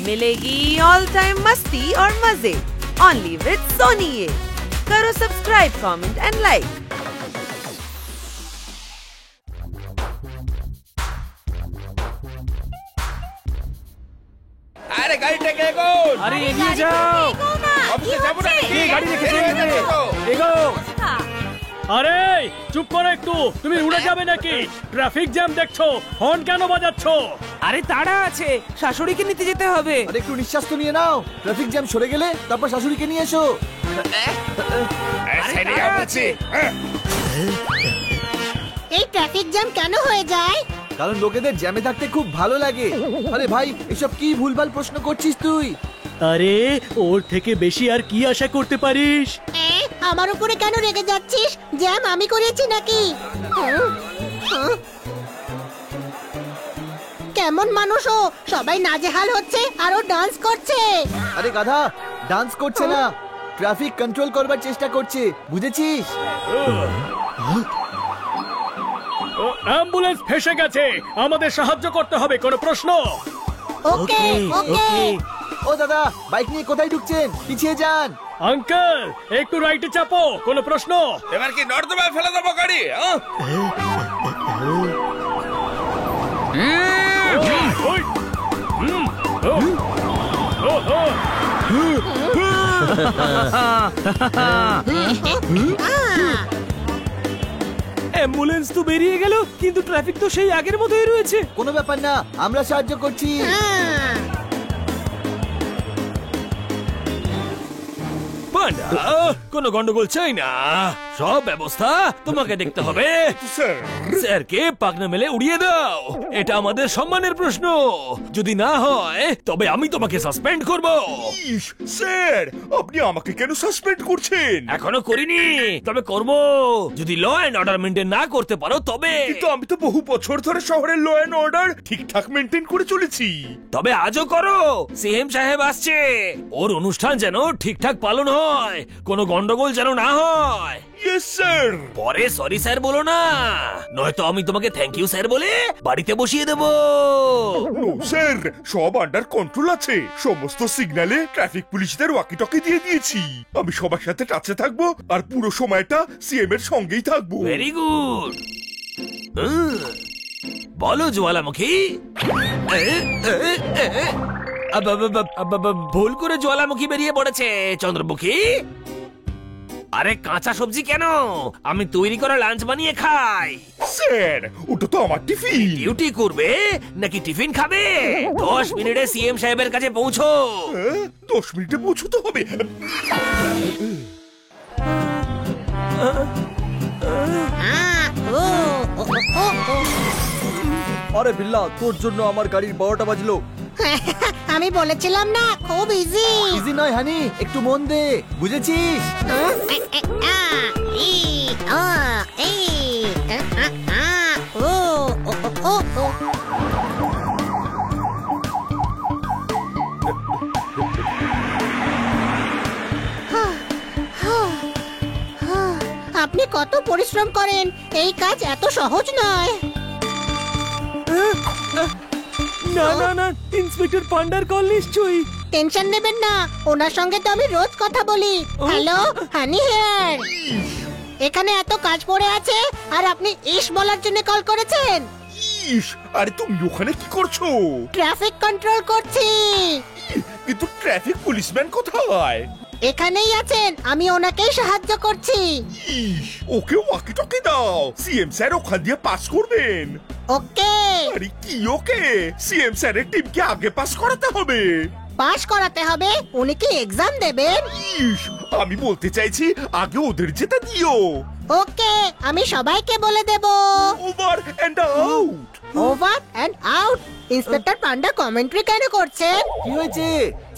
मिलेगी all time मस्ती और मजे ओनली विद सोनी। ये करो सब्सक्राइब, कमेंट एंड लाइक। আরে গাড়িটা কে গো? আরে এগিয়ে যাও। অফিসে যাব না নাকি? গাড়ি রেখে এগো। আরে চুপ করো একটু, তুমি উড়ে যাবে নাকি? ট্রাফিক জ্যাম দেখছো, হর্ন কেন বাজাচ্ছো? আরে তাড়া আছে, শাশুড়িকে নিতে যেতে হবে। আরে একটু নিঃশ্বাস তো নিয়ে নাও। ট্রাফিক জ্যাম সরে গেলে তারপর শাশুড়িকে নিয়ে এসো। সাইডে যাও বলছি। এই ট্রাফিক জ্যাম কেন হয়ে যায়? কারণ লোকেদের জ্যামে থাকতে খুব ভালো লাগে। আরে ভাই, এসব কি ভুলভাল প্রশ্ন করছিস তুই? আরে ওর থেকে বেশি আর কি আশা করতে পারিস? আমার উপরে কেন রেগে যাচ্ছিস? জ্যাম আমি করেছি নাকি? কেমন মানুষ ও? সবাই নাজেহাল হচ্ছে আর ও ডান্স করছে। আরে গাধা, ডান্স করছে না, ট্রাফিক কন্ট্রোল করবার চেষ্টা করছে, বুঝেছিস? অ্যাম্বুলেন্স ফেসে গেছে, আমাদের সাহায্য করতে হবে। কোনো প্রশ্ন? ওকে ওকে। ও দাদা, বাইক নিয়ে কোথায় ঢুকছেন? পিছিয়ে যান। আঙ্কেল একটু রাইটে চাপো। কোনো প্রশ্ন? এবার কি নর্দমায় ফেলে দেবো গাড়ি? ওই। অ্যাম্বুলেন্স তো বেরিয়ে গেল, কিন্তু ট্রাফিক তো সেই আগের মতোই রয়েছে। কোনো ব্যাপার না, আমরা সাহায্য করছি। কোনো গন্ডগোল চাই না, সব ব্যবস্থা তোমাকে দেখতে হবে। স্যারকে পাকনা মেলে উড়িয়ে দাও, এটা আমাদের সম্মানের প্রশ্ন। যদি না হয় তবে আমি তোমাকে সাসপেন্ড করব। স্যার, আপনি আমাকে কেন সাসপেন্ড করছেন? এখনো করিনি, তবে করব। যদি ল এন্ড অর্ডার মেনটেন না করতে পারো তবে। কিন্তু আমি তো বহু বছর ধরে শহরের ল এন্ড অর্ডার ঠিকঠাক মেনটেন করে চলেছি। তবে আজও করো, সিএম সাহেব আসছে, ওর অনুষ্ঠান যেন ঠিকঠাক পালন হয়, কোনো গন্ডগোল যেন না হয়। Yes sir. পরে সরি স্যার বলো না, নয়তো আমি তোমাকে থ্যাংক ইউ স্যার বলে বাড়িতে বসিয়ে দেবো। নো স্যার, সব আন্ডার কন্ট্রোল আছে। সমস্ত সিগন্যালে ট্রাফিক পুলিশদের ওয়াকিটকি দিয়ে দিয়েছি। আমি সবার সাথে টাচে থাকবো আর পুরো সময়টা সিএম এর সঙ্গেই থাকবো। Very good. বলো জ্বালামুখী। ভুল করে জ্বালামুখী বেরিয়ে পড়েছে চন্দ্রমুখী। আরে কাঁচা সবজি কেন? আমি তৈরি করা লাঞ্চ বানিয়ে খাই। স্যার, ওটা তো আমার টিফিন। ডিউটি করবে নাকি টিফিন খাবে? 10 মিনিটে সিএম সাহেবের কাছে পৌঁছো। 10 মিনিটে পৌঁছতে হবে? আরে বিল্লা, তোর জন্য আমার গাড়ির 12টা বাজলো। আমি বলেছিলাম না, খুব ইজি। ইজি নয় হানি, একটু মন দে, বুঝেছিস? আপনি কত পরিশ্রম করেন, এই কাজ এত সহজ নয়। না না না, ইন্সপেক্টর পান্ডার কল নিশ্চয়ই। টেনশন নেবেন না, ওনার সঙ্গে তো আমি রোজ কথা বলি। হ্যালো, হানি হেয়ার। এখানে এত কাজ পড়ে আছে আর আপনি ইস বলার জন্য কল করেছেন? ইস, আরে তুমি ওখানে কি করছো? ট্রাফিক কন্ট্রোল করছি। কিন্তু ট্রাফিক পুলিশম্যান কোথায়? এখানেই আছেন, আমি ওনাকেই সাহায্য করছি। ইস, ওকে ওয়াকিটকি দাও, সিএম স্যার ওখান দিয়ে পাস করবেন। ওকে। আরে কি ওকে? সিএম স্যারের টিমকে আগে পাস করাতে হবে। পাস করাতে হবে? উনি কি এক্সাম দেবেন? ইস, আমি বলতে চাইছি আগে ওদের যেতে দিও। ওকে, আমি সবাইকে বলে দেব। Over and out. Over and out. Inspector Panda commentary কেন করছেন? কি হয়েছে?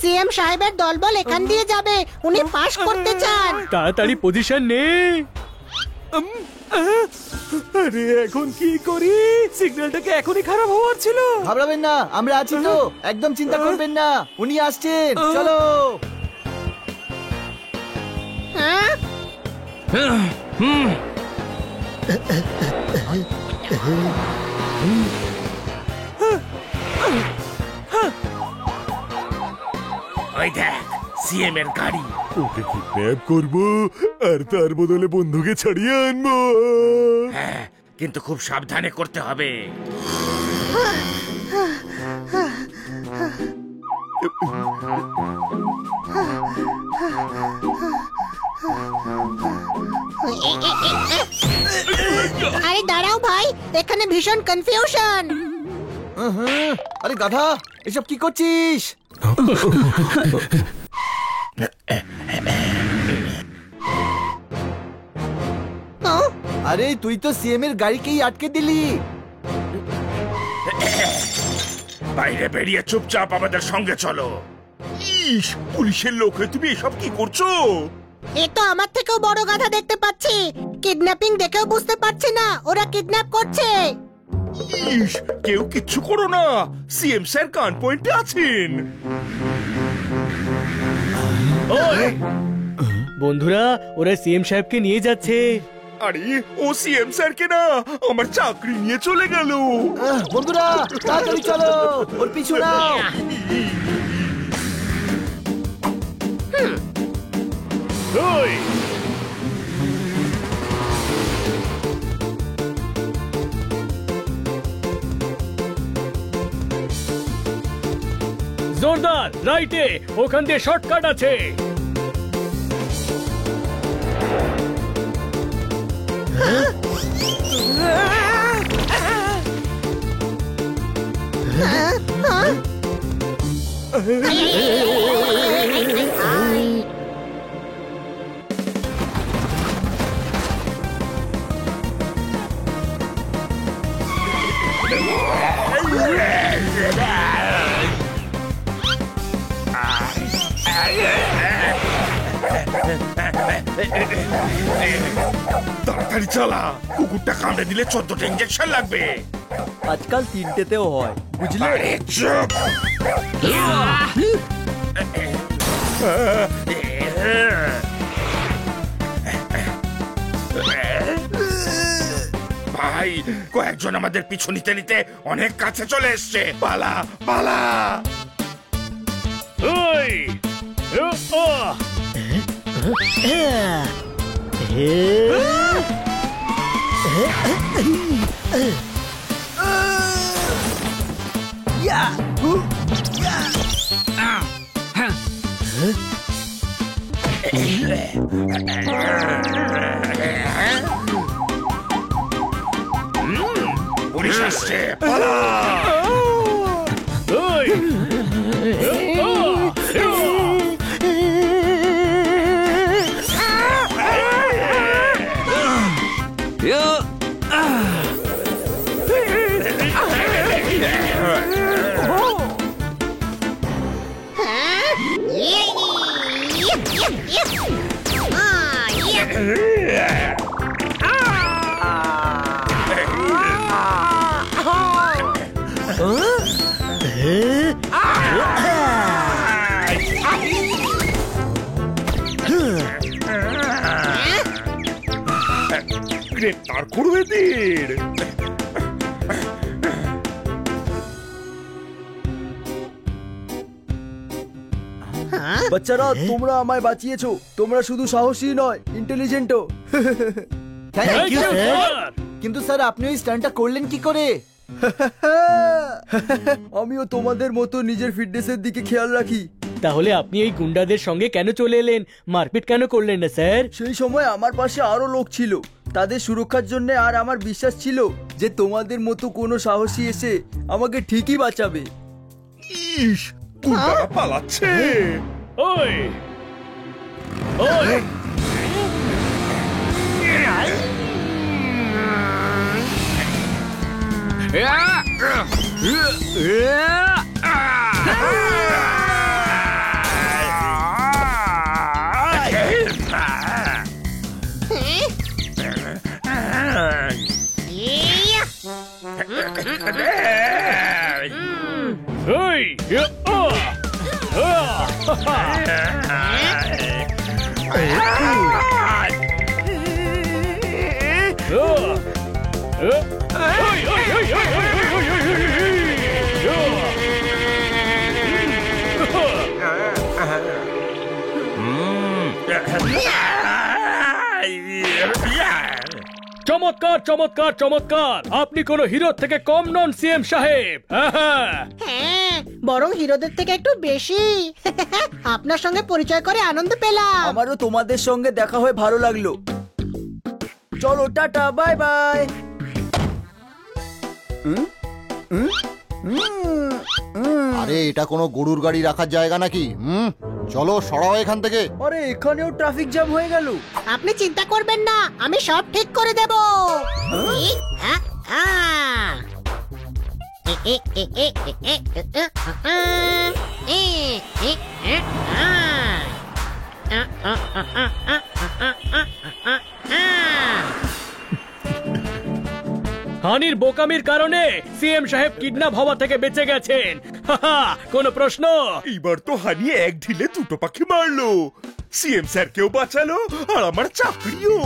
সিএম সাহেবের দলবল এখান দিয়ে যাবে, উনি পাস করতে চান। তাড়াতাড়ি পজিশন নে। আরে এখন কি করি? সিগন্যালটাকে এখনই খারাপ হওয়ার ছিল। ঘাবড়াবেন না, আমরা আছি তো, একদম চিন্তা করবেন না, উনি আসছেন, চলো। হ্যাঁ, ওই দেখ সিএম এর গাড়ি। ওকে কিডন্যাপ করবো আর তার বদলে বন্ধুকে ছাড়িয়ে আনবো। হ্যাঁ, কিন্তু খুব সাবধানে করতে হবে। আরে দাঁড়াও ভাই, এখানে ভীষণ কনফিউশন। আরে গাধা, এসব কি করছিস? আরে তুই তো সিএম এর গাড়িকেই আটকে দিলি। বাইরে বেরিয়ে চুপচাপ আমাদের সঙ্গে চলো। ইস, পুলিশের লোক হয়ে তুমি এসব কি করছো? এ তো আমার থেকেও বড় গাধা দেখতে পাচ্ছি। কিডন্যাপিং দেখেও বুঝতে পারছি না ওরা কিডন্যাপ করছে। ইস, কেউ কিচ্ছু করো না, সিএম স্যার কান পয়েন্টে আছেন। বন্ধুরা, ওরা সিএম সাহেবকে নিয়ে যাচ্ছে। আরে ও সিএম স্যারকে না, আমার চাকরি নিয়ে চলে গেল। বন্ধুরা তাড়াতাড়ি চলো, ওর পিছু নাও। জোরদার রাইটে, ওখান দিয়ে শর্টকাট আছে। তাড়াতাড়ি চালা, কুকুরটা কামড়ে দিলে 14টা ইঞ্জেকশন লাগবে। আজকাল 3টেতেও হয়, বুঝলে? আরে চুপ। ভাই, কয়েকজন আমাদের পিছু নিতে নিতে অনেক কাছে চলে এসছে। পালা পালা। ওই পুলিশ আসছে, পালা। গ্রেপ্তার করো এদের। বাচ্চারা, তোমরা আমায় বাঁচিয়েছো। তোমরা শুধু সাহসী নয়, ইন্টেলিজেন্টও। Thank you sir. কিন্তু স্যার, আপনি ওই স্টান্টটা করলেন কি করে? আমিও তোমাদের মতো নিজের ফিটনেসের দিকে খেয়াল রাখি। তাহলে আপনি এই গুন্ডাদের সঙ্গে কেন চলে এলেন? মারপিট কেন করলেন না স্যার? সেই সময় আমার পাশে আরো লোক ছিল, তাদের সুরক্ষার জন্য। আর আমার বিশ্বাস ছিল যে তোমাদের মতো কোনো সাহসী এসে আমাকে ঠিকই বাঁচাবে। ইস, গুন্ডারা পালাচ্ছে। ওই ওই চমৎকার চমৎকার চমৎকার, আপনি কোনো হিরোর থেকে কম নন সিএম সাহেব। হ্যাঁ, বরং হিরোদের থেকে একটু বেশি। আপনার সঙ্গে পরিচয় করে আনন্দ পেলাম। আমারও তোমাদের সঙ্গে দেখা হয়ে ভালো লাগলো। চলো টাটা, বাই বাই। আরে এটা কোনো গরুর গাড়ি রাখার জায়গা নাকি? চলো সরাও এখান থেকে। আরে এখানেও ট্রাফিক জ্যাম হয়ে গেল। আপনি চিন্তা করবেন না, আমি সব ঠিক করে দেব। হানির বোকামির কারণে সিএম সাহেব কিডন্যাপ হওয়া থেকে বেঁচে গেছেন। কোনো প্রশ্ন? এইবার তো হানি এক ঢিলে দুটো পাখি মারলো, সিএম স্যারকেও বাঁচালো আর আমার চাকরিও।